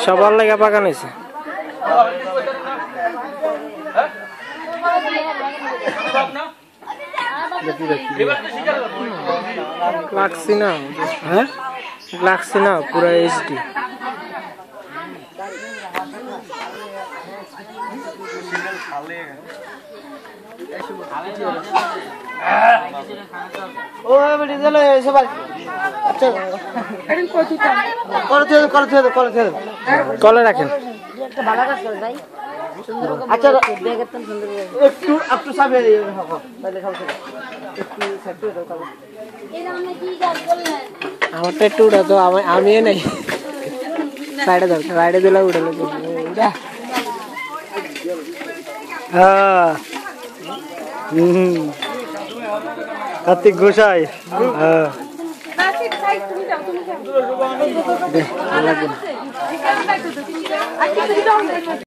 সবার লাগা বাগান হয়েছে। লাগছে না, হ্যাঁ লাগছে না পুরা এইচডি। কলে রাখেন। আমারটা একটু উঠা তো, আমি নাই সাইডে দরকার, সাইডে দিলে উঠালে কার্তিক গোসাই। লাগবে।